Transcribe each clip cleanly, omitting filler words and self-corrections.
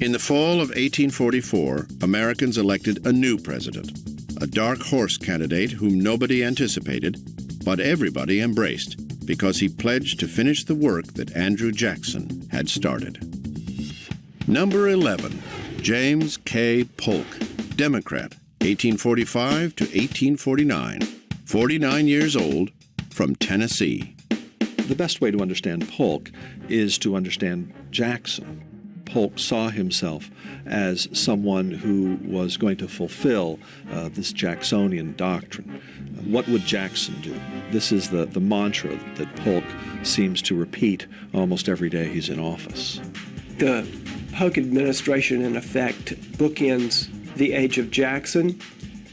In the fall of 1844, Americans elected a new president, a dark horse candidate whom nobody anticipated, but everybody embraced because he pledged to finish the work that Andrew Jackson had started. Number 11, James K. Polk, Democrat, 1845 to 1849, 49 years old, from Tennessee. The best way to understand Polk is to understand Jackson. Polk saw himself as someone who was going to fulfill this Jacksonian doctrine. What would Jackson do? This is the mantra that Polk seems to repeat almost every day he's in office. The Polk administration, in effect, bookends the age of Jackson.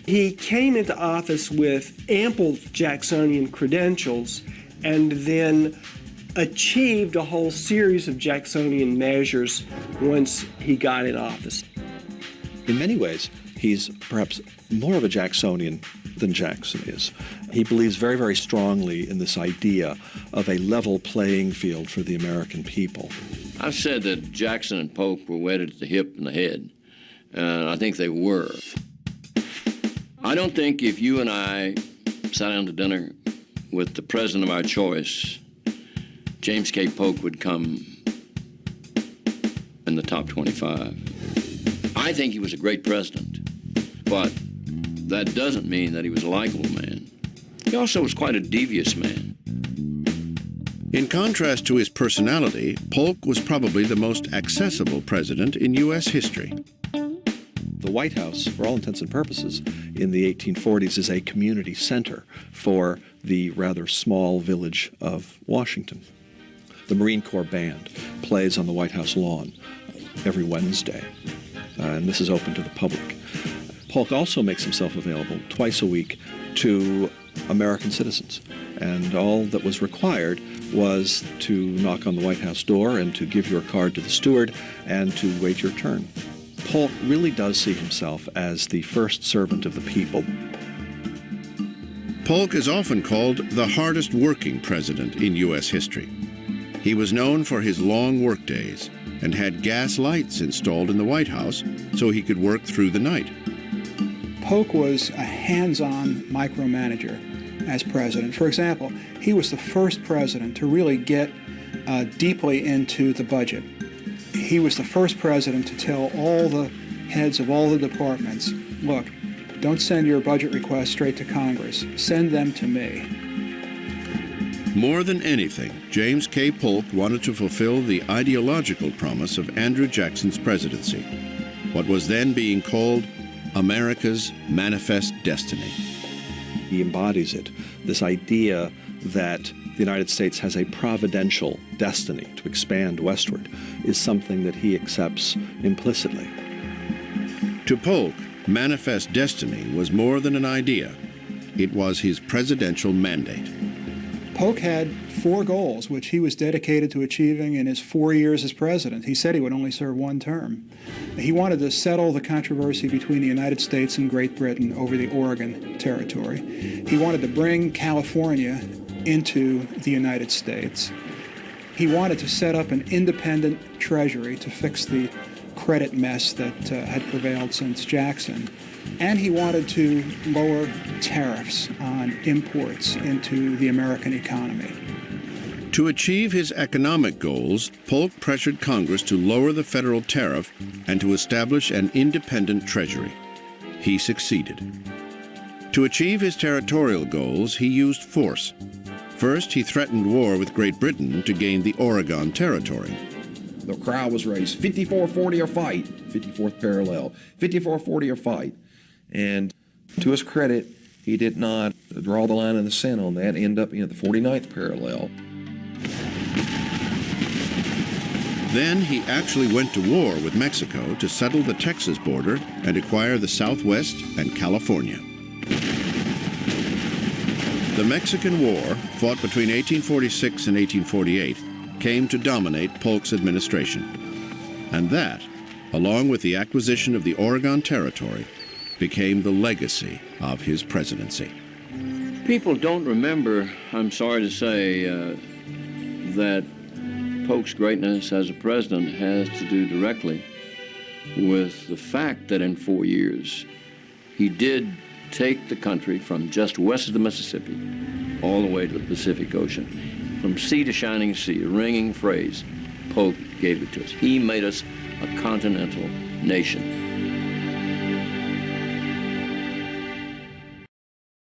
He came into office with ample Jacksonian credentials and then achieved a whole series of Jacksonian measures once he got in office. In many ways, he's perhaps more of a Jacksonian than Jackson is. He believes very, very strongly in this idea of a level playing field for the American people. I've said that Jackson and Polk were wedded at the hip and the head, and I think they were. I don't think if you and I sat down to dinner with the president of our choice, James K. Polk would come in the top 25. I think he was a great president, but that doesn't mean that he was a likable man. He also was quite a devious man. In contrast to his personality, Polk was probably the most accessible president in U.S. history. The White House, for all intents and purposes, in the 1840s is a community center for the rather small village of Washington. The Marine Corps Band plays on the White House lawn every Wednesday, and this is open to the public. Polk also makes himself available twice a week to American citizens, and all that was required was to knock on the White House door and to give your card to the steward and to wait your turn. Polk really does see himself as the first servant of the people. Polk is often called the hardest working president in U.S. history. He was known for his long workdays and had gas lights installed in the White House so he could work through the night. Polk was a hands-on micromanager as president. For example, he was the first president to really get deeply into the budget. He was the first president to tell all the heads of all the departments, look, don't send your budget requests straight to Congress. Send them to me. More than anything, James K. Polk wanted to fulfill the ideological promise of Andrew Jackson's presidency, what was then being called America's manifest destiny. He embodies it, this idea that the United States has a providential destiny to expand westward is something that he accepts implicitly. To Polk, manifest destiny was more than an idea. It was his presidential mandate. Polk had 4 goals, which he was dedicated to achieving in his 4 years as president. He said he would only serve 1 term. He wanted to settle the controversy between the United States and Great Britain over the Oregon Territory. He wanted to bring California into the United States. He wanted to set up an independent treasury to fix the credit mess that had prevailed since Jackson. And he wanted to lower tariffs on imports into the American economy. To achieve his economic goals, Polk pressured Congress to lower the federal tariff and to establish an independent treasury. He succeeded. To achieve his territorial goals, he used force. First, he threatened war with Great Britain to gain the Oregon Territory. The crowd was raised, 54-40 or fight, 54th parallel, 54-40 or fight. And to his credit, he did not draw the line in the sand on that, end up in the 49th parallel. Then he actually went to war with Mexico to settle the Texas border and acquire the Southwest and California. The Mexican War, fought between 1846 and 1848, came to dominate Polk's administration. And that, along with the acquisition of the Oregon Territory, became the legacy of his presidency. People don't remember, I'm sorry to say, that Polk's greatness as a president has to do directly with the fact that in 4 years he did take the country from just west of the Mississippi all the way to the Pacific Ocean. From sea to shining sea, a ringing phrase, Polk gave it to us. He made us a continental nation.